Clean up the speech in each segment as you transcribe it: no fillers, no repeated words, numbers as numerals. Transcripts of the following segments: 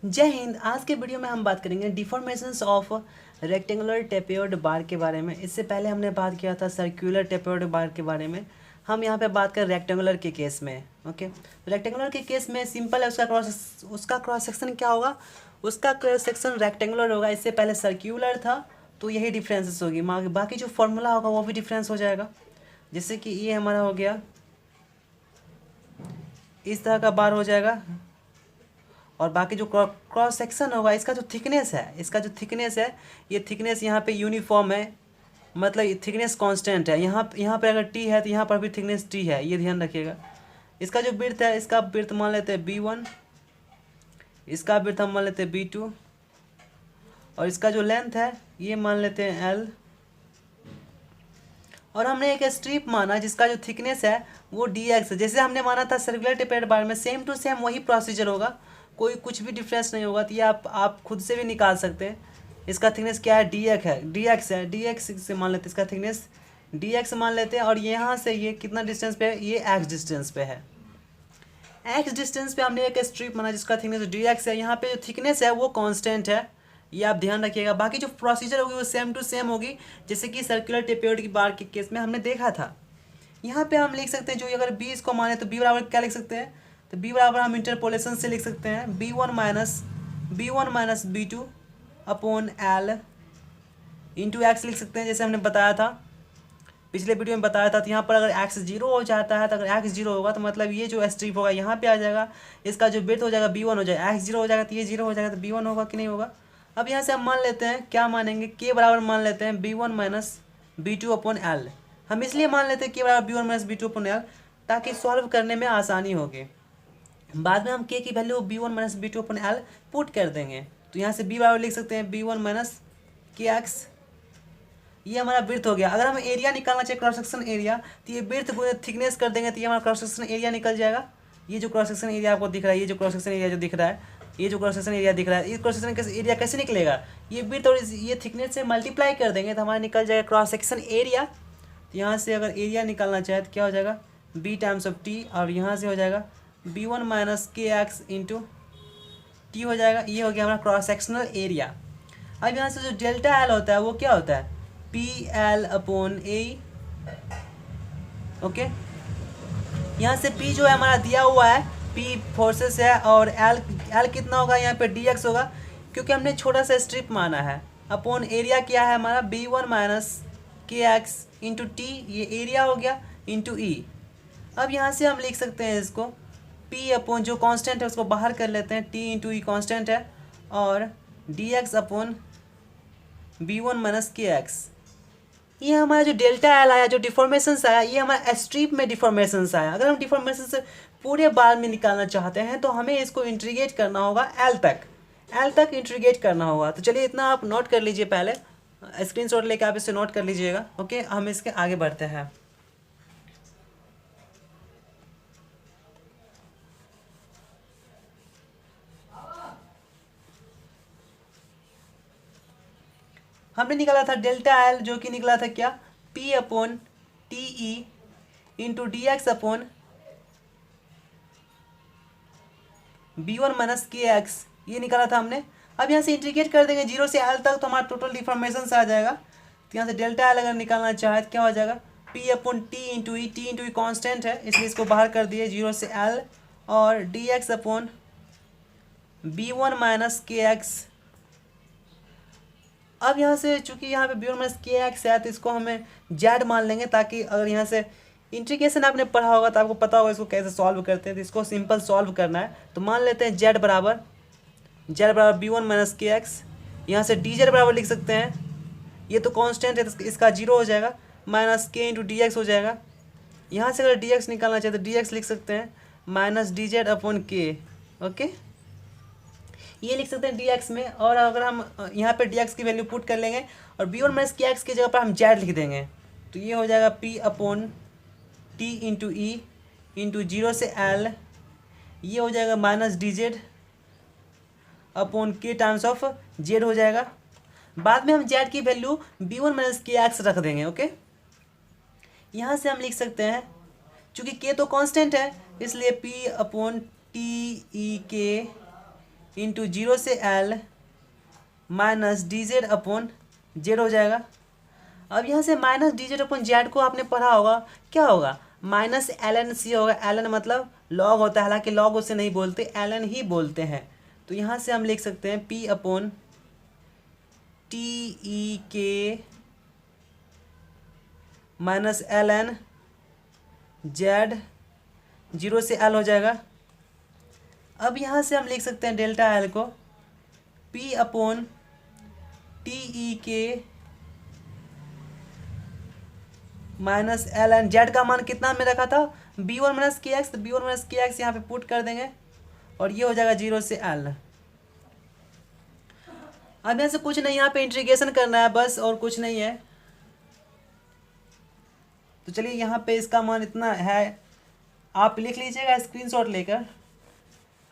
जय हिंद। आज के वीडियो में हम बात करेंगे डिफॉर्मेशंस ऑफ रेक्टेंगुलर टेप्योइड बार के बारे में। इससे पहले हमने बात किया था सर्कुलर टेप्योइड बार के बारे में। हम यहाँ पे बात करें रेक्टेंगुलर के केस में। ओके, रेक्टेंगुलर के केस में सिंपल है, उसका क्रॉस सेक्शन क्या होगा, उसका क्रॉस सेक्शन रेक्टेंगुलर होगा। इससे पहले सर्क्यूलर था, तो यही डिफरेंसेस होगी। बाकी जो फॉर्मूला होगा वो भी डिफरेंस हो जाएगा। जैसे कि ये हमारा हो गया, इस तरह का बार हो जाएगा, और बाकी जो क्रॉस सेक्शन होगा, इसका जो थिकनेस है, ये थिकनेस यहाँ पे यूनिफॉर्म है, मतलब थिकनेस कांस्टेंट है। यहाँ पे अगर टी है तो यहाँ पर भी थिकनेस टी है, ये ध्यान रखिएगा। इसका जो बिर्थ है, इसका बिर्थ मान लेते हैं B1, इसका बिर्थ हम मान लेते हैं B2, और इसका जो लेंथ है ये मान लेते हैं L। और हमने एक स्ट्रिप माना जिसका जो थिकनेस है वो dx है, जैसे हमने माना था सर्कुलर टेपेड बार में। सेम टू सेम वही प्रोसीजर होगा, कोई कुछ भी डिफरेंस नहीं होगा। तो ये आप खुद से भी निकाल सकते हैं। इसका थिकनेस क्या है, dx से मान लेते हैं, इसका थिकनेस dx मान लेते हैं। और यहाँ से ये कितना डिस्टेंस पे है, ये x डिस्टेंस पे है। x डिस्टेंस पे हमने एक स्ट्रिप माना जिसका थिकनेस dx है। यहाँ पे जो थिकनेस है वो कांस्टेंट है, ये आप ध्यान रखिएगा। बाकी जो प्रोसीजर होगी वो सेम टू सेम होगी, जैसे कि सर्कुलर टेपेड की बार के केस में हमने देखा था। यहाँ पे हम लिख सकते हैं, जो अगर b इसको माने तो b बराबर क्या लिख सकते हैं, तो b बराबर हम इंटरपोलेशन से लिख सकते हैं b1 minus b2 upon l into x लिख सकते हैं, जैसे हमने बताया था, पिछले वीडियो में बताया था। तो यहाँ पर अगर x 0 हो जाता है, तो अगर x 0 होगा तो मतलब ये जो स्ट्रिप होगा यहाँ पे आ जाएगा, इसका जो बिर्थ हो जाएगा b1 हो जाएगा। x 0 हो जाएगा तो ये 0 हो जाएगा, तो b1 होगा कि नहीं होगा। अब यहाँ से हम मान लेते हैं, क्या मानेंगे, k बराबर मान लेते हैं b1 minus b2 upon l। हम इसलिए मान लेते हैं k बराबर b1 minus b2 upon l, ताकि सॉल्व करने में आसानी होगी। बाद में हम k की value b1 minus b2 upon l put कर देंगे। तो यहाँ से b बराबर लिख सकते हैं b1 माइनस kx। ये हमारा बिर्थ हो गया। अगर हम एरिया निकालना चाहिए, क्रॉस सेक्शन एरिया, तो ये बिर्थ को थिकनेस कर देंगे तो ये हमारा क्रॉस सेक्शन एरिया निकल जाएगा। ये जो क्रॉस सेक्शन एरिया आपको दिख रहा है, ये जो क्रॉस सेक्शन एरिया जो दिख रहा है, ये जो क्रॉस सेक्शन एरिया दिख रहा है, ये क्रॉस सेक्शन एरिया कैसे निकलेगा, ये बिर्थ और ये थिकनेस से मल्टीप्लाई कर देंगे तो हमारा निकल जाएगा क्रॉस सेक्शन एरिया। तो यहाँ से अगर एरिया निकालना चाहे तो क्या हो जाएगा, b टाइम्स ऑफ टी, और यहाँ से हो जाएगा b1 minus kx into T हो जाएगा। ये हो गया हमारा क्रॉस सेक्शनल एरिया। अब यहाँ से जो डेल्टा एल होता है वो क्या होता है, पी एल अपॉन ए। ओके, यहाँ से P जो है हमारा दिया हुआ है, P फोर्सेस है, और L कितना होगा, यहाँ पे dx होगा, क्योंकि हमने छोटा सा स्ट्रिप माना है। अपॉन एरिया क्या है हमारा, b1 minus kx into T, ये एरिया हो गया, इंटू ई। अब यहाँ से हम लिख सकते हैं इसको P अपॉन जो कांस्टेंट है उसको बाहर कर लेते हैं, T इंटू ई कांस्टेंट है, और dx upon b1 minus kx। ये हमारा जो डेल्टा एल आया, जो डिफॉर्मेशंस आया, ये हमारा स्ट्रिप में डिफॉर्मेशंस आया। अगर हम डिफॉर्मेशंस पूरे बार में निकालना चाहते हैं तो हमें इसको इंट्रीगेट करना होगा एल तक इंट्रीगेट करना होगा। तो चलिए इतना आप नोट कर लीजिए, पहले स्क्रीनशॉट लेके आप इसे नोट कर लीजिएगा। ओके, हम इसके आगे बढ़ते हैं। हमने निकाला था डेल्टा एल, जो कि निकला था क्या, P upon T E into D x upon b1 minus kx, ये निकाला था हमने। अब यहाँ से इंटीग्रेट कर देंगे 0 से l तक, तो हमारा टोटल डिफॉर्मेशन आ जाएगा। तो यहाँ से डेल्टा एल अगर निकालना चाहे तो क्या हो जाएगा, p अपॉन टी इंटू ई कॉन्स्टेंट है, इसलिए इसको बाहर कर दिए 0 से l, और dx upon b1 minus kx। अब यहाँ से चूंकि यहाँ पे b1 माइनस kx है, तो इसको हमें z मान लेंगे, ताकि अगर यहाँ से इंटीग्रेशन आपने पढ़ा होगा तो आपको पता होगा इसको कैसे सॉल्व करते हैं। तो इसको सिंपल सॉल्व करना है, तो मान लेते हैं z बराबर b1 माइनस kx। यहाँ से dz बराबर लिख सकते हैं, ये तो कांस्टेंट है तो इसका 0 हो जाएगा, माइनस k इंटू डी हो जाएगा। यहाँ से अगर dx निकालना चाहे तो dx लिख सकते हैं minus dz upon k। Okay, ये लिख सकते हैं dx में, और अगर हम यहाँ पे dx की वैल्यू पुट कर लेंगे और b1 माइनस kx की जगह पर हम z लिख देंगे, तो ये हो जाएगा p upon T into E into 0 से l, ये हो जाएगा minus dz upon k times of z हो जाएगा। बाद में हम z की वैल्यू b1 माइनस kx रख देंगे। ओके, यहाँ से हम लिख सकते हैं, चूँकि k तो कांस्टेंट है, इसलिए p upon T E K into zero से L minus D Z upon Z हो जाएगा। अब यहाँ से minus D Z upon Z को आपने पढ़ा होगा, क्या होगा, माइनस एल एन सी होगा। एल एन मतलब लॉग होता है, हालांकि लॉग उसे नहीं बोलते, एल एन ही बोलते हैं। तो यहाँ से हम लिख सकते हैं P upon T E K minus L N Z zero से एल हो जाएगा। अब यहाँ से हम लिख सकते हैं डेल्टा एल को P upon T E K minus L N Z का मान कितना में रखा था, B one minus K x, तो B one minus K x यहाँ पे पुट कर देंगे और ये हो जाएगा जीरो से एल। अब यहाँ से कुछ नहीं, यहाँ पे इंटीग्रेशन करना है बस, और कुछ नहीं है। तो चलिए यहाँ पे इसका मान इतना है, आप लिख लीजिएगा स्क्रीनशॉट लेकर।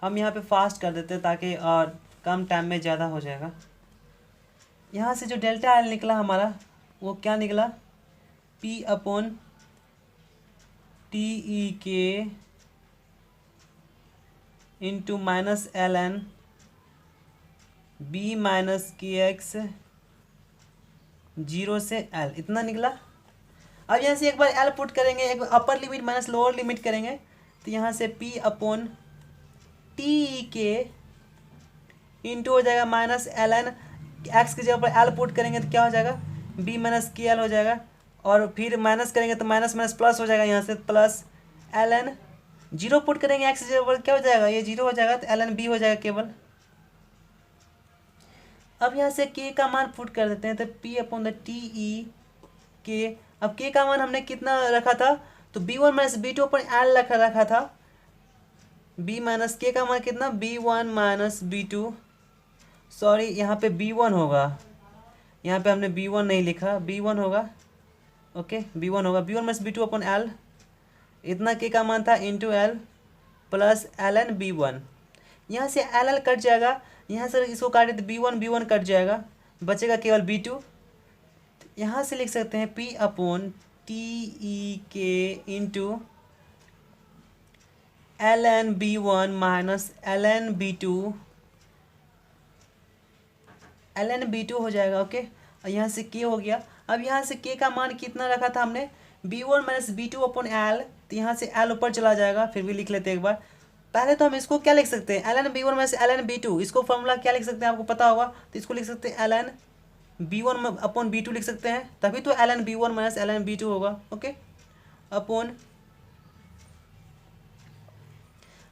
हम यहाँ पे फास्ट कर देते हैं ताकि और कम टाइम में ज़्यादा हो जाएगा। यहाँ से जो डेल्टा एल निकला हमारा वो क्या निकला, P upon T E K into minus L N B minus K X zero से एल, इतना निकला। अब यहाँ से एक बार एल पुट करेंगे, एक बार upper limit minus lower limit करेंगे, तो यहाँ से P upon T E K into हो जाएगा माइनस एल एन, एक्स की जगह पर एल पुट करेंगे तो क्या हो जाएगा, बी माइनस के एल हो जाएगा, और फिर माइनस करेंगे तो माइनस माइनस प्लस हो जाएगा, यहाँ से plus L N, zero put करेंगे एक्स की जगह पर क्या हो जाएगा, ये जीरो हो जाएगा, तो एल एन बी हो जाएगा केवल। अब यहाँ से के का मान पुट कर देते हैं, तो P upon the T E के, अब के का मान हमने कितना रखा था, तो B one minus B two upon L रखा था, बी माइनस के का मान कितना, B one minus B two, sorry यहाँ पे बी वन होगा, यहाँ पे हमने बी वन नहीं लिखा, बी वन होगा, ओके बी वन होगा, B one minus B two upon L, इतना के का मान था into L plus L N B one. यहाँ से एल एल कट जाएगा, यहाँ से इसको काटे तो बी वन कट जाएगा, बचेगा केवल बी टू। यहाँ से लिख सकते हैं P upon T E K into L N B one minus L N B two, L N B two हो जाएगा, ओके। यहाँ से के हो गया। अब यहाँ से के का मान कितना रखा था हमने, B one minus B two upon L, तो यहाँ से एल ऊपर चला जाएगा, फिर भी लिख लेते हैं एक बार। पहले तो हम इसको क्या लिख सकते हैं, L N B one minus L N B two, इसको फॉर्मूला क्या लिख सकते हैं आपको पता होगा, तो इसको लिख सकते हैं L N B one upon B two लिख सकते हैं, तभी तो L N B one minus L N B two होगा, ओके। अपॉन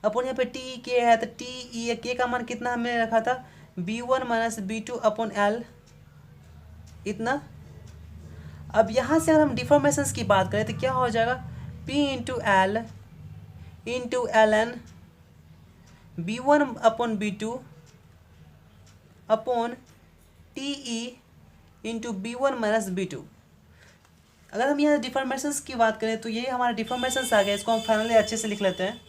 यहाँ पे टी ई के है, तो टी ई के का मान कितना हमने रखा था, B one minus B two upon L, इतना। अब यहाँ से अगर हम डिफॉर्मेशंस की बात करें तो क्या हो जाएगा, P into L N B one upon B two upon T E into B one minus B two. अगर हम यहाँ डिफॉर्मेशंस की बात करें तो ये हमारा डिफॉर्मेशंस आ गया, इसको हम फाइनली अच्छे से लिख लेते हैं।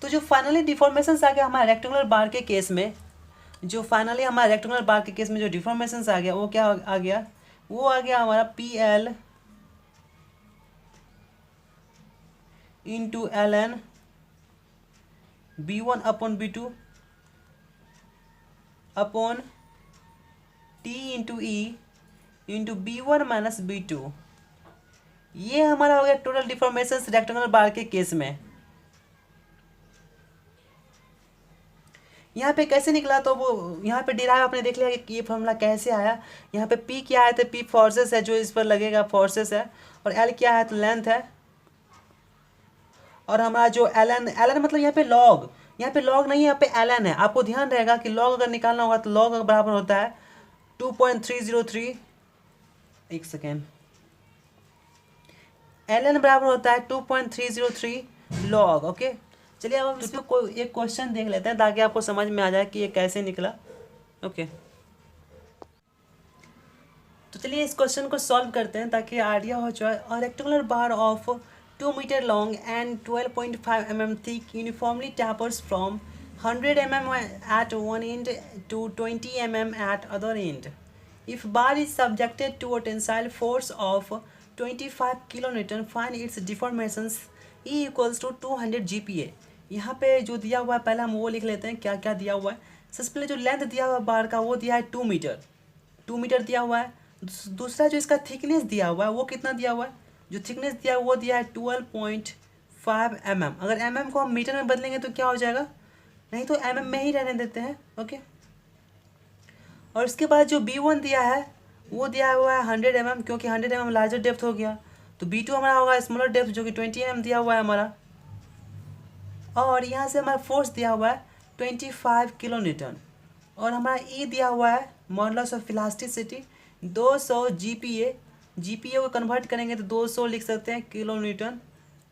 तो जो फाइनली डिफॉर्मेशंस आ गया हमारे रेक्टेंगुलर बार के केस में, जो फाइनली हमारे रेक्टेंगुलर बार के केस में जो डिफॉर्मेशंस आ गया वो क्या आ गया, वो आ गया हमारा P L into L N B one upon B two upon T into E into B one minus B two. ये हमारा हो गया टोटल डिफॉर्मेशंस रेक्टेंगुलर बार के केस में। यहाँ पे कैसे निकला, तो वो यहाँ पे डिराइव आपने देख लिया कि ये फॉर्मूला कैसे आया। यहाँ पे पी क्या है, तो पी फोर्सेस है जो इस पर लगेगा, फोर्सेस है, और एल क्या है, तो लेंथ है, और हमारा जो एल एन मतलब यहाँ पे लॉग, यहाँ पे लॉग नहीं है, यहाँ पे एल एन है। आपको ध्यान रहेगा कि लॉग अगर निकालना होगा तो लॉग बराबर होता है 2.303, एक सेकेंड, एल एन बराबर होता है 2.303 लॉग, ओके। चलिए अब हम इसमें कोई एक क्वेश्चन देख लेते हैं ताकि आपको समझ में आ जाए कि ये कैसे निकला, ओके। तो चलिए इस क्वेश्चन को सॉल्व करते हैं ताकि आइडिया हो जाए। A rectangular bar of 2 meter long and 12.5 mm thick uniformly tapers from 100 mm at one end to 20 mm at other end. If bar is subjected to a tensile force of 25 kN, find its deformations E equals to 200 GPa. यहाँ पे जो दिया हुआ है पहले हम वो लिख लेते हैं क्या क्या दिया हुआ है। सबसे पहले जो लेंथ दिया हुआ है बार का वो दिया है 2 मीटर, 2 मीटर दिया हुआ है। दूसरा जो इसका थिकनेस दिया हुआ है वो कितना दिया हुआ है, जो थिकनेस दिया हुआ वो दिया है 12.5 mm। अगर mm को हम मीटर में बदलेंगे तो क्या हो जाएगा, नहीं तो mm में ही रहने देते हैं। ओके, और उसके बाद जो B1 दिया है वो दिया हुआ है 100 mm, क्योंकि 100 mm लार्जर डेप्थ हो गया। तो B2 हमारा होगा स्मॉलर डेप्थ जो कि 20 mm दिया हुआ है हमारा। और यहाँ से हमारा फोर्स दिया हुआ है 25 किलो न्यूटन। और हमारा E दिया हुआ है modulus of elasticity 200 GPa। GPa को कन्वर्ट करेंगे तो 200 लिख सकते हैं किलो न्यूटन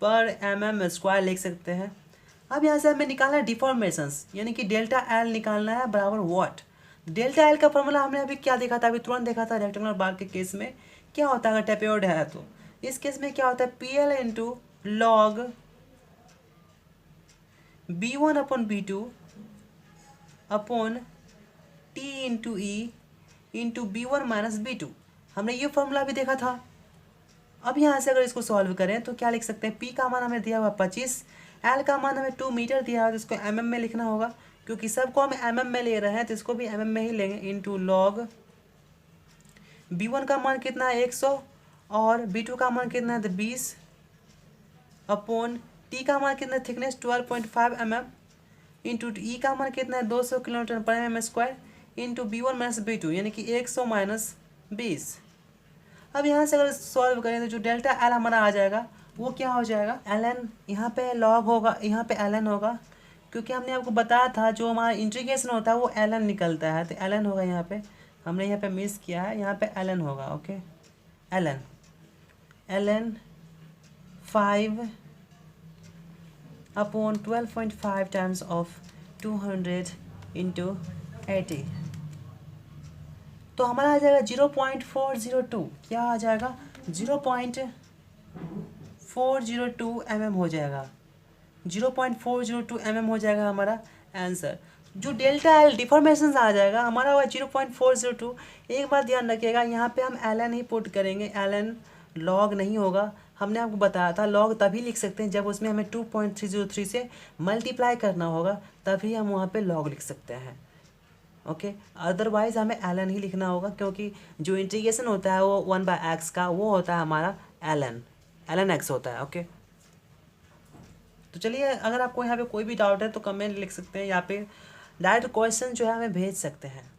पर mm² लिख सकते हैं। अब यहाँ से हमें निकालना है डिफॉर्मेशंस, यानी कि डेल्टा एल निकालना है बराबर वॉट। डेल्टा एल का फॉर्मूला हमने अभी क्या देखा था, अभी तुरंत देखा था रेक्टेंगुलर बार के केस में क्या होता है अगर टेपेयोड है तो। इस केस में क्या होता है PL into log B1 upon B2 upon T into E into B1 minus B2। हमने ये फॉर्मूला भी देखा था। अब यहाँ से अगर इसको सॉल्व करें तो क्या लिख सकते हैं, P का मान हमें दिया हुआ 25, L का मान हमें 2 मीटर दिया हुआ तो इसको mm में लिखना होगा, क्योंकि सबको हम mm में ले रहे हैं तो इसको भी mm में ही लेंगे। इंटू लॉग B1 का मान कितना है 100 और B2 का मान कितना है 20 अपॉन T का मान कितना है थिकनेस 12.5 mm इंटू E का मान कितना है 200 किलोमीटर पर mm² into B1 minus B2 यानी कि 100 माइनस 20। अब यहाँ से अगर सॉल्व करें तो जो डेल्टा एल हमारा आ जाएगा वो क्या हो जाएगा ln, यहाँ पे लॉग होगा, यहाँ पे ln होगा, क्योंकि हमने आपको बताया था जो हमारा इंटीग्रेशन होता है वो ln निकलता है, तो ln होगा। यहाँ पे हमने यहाँ पे मिस किया है, यहाँ पे ln होगा। Okay, ln 5 upon 12.5 times of 200 into 80, तो हमारा आ जाएगा 0.402। क्या आ जाएगा 0.402 mm हो जाएगा, 0.402 mm हो जाएगा हमारा आंसर। जो डेल्टा एल डिफॉर्मेशन आ जाएगा हमारा हुआ 0.402। एक बार ध्यान रखिएगा यहाँ पे हम ln ही पुट करेंगे, ln लॉग नहीं होगा। हमने आपको बताया था लॉग तभी लिख सकते हैं जब उसमें हमें 2.303 से मल्टीप्लाई करना होगा, तभी हम वहाँ पे लॉग लिख सकते हैं। ओके, अदरवाइज हमें ln ही लिखना होगा, क्योंकि जो इंटीग्रेशन होता है वो 1/x का वो होता है हमारा ln x होता है। ओके, तो चलिए अगर आपको यहाँ पे कोई भी डाउट है तो कमेंट लिख सकते हैं, यहाँ पे डायरेक्ट क्वेश्चन जो है हमें भेज सकते हैं।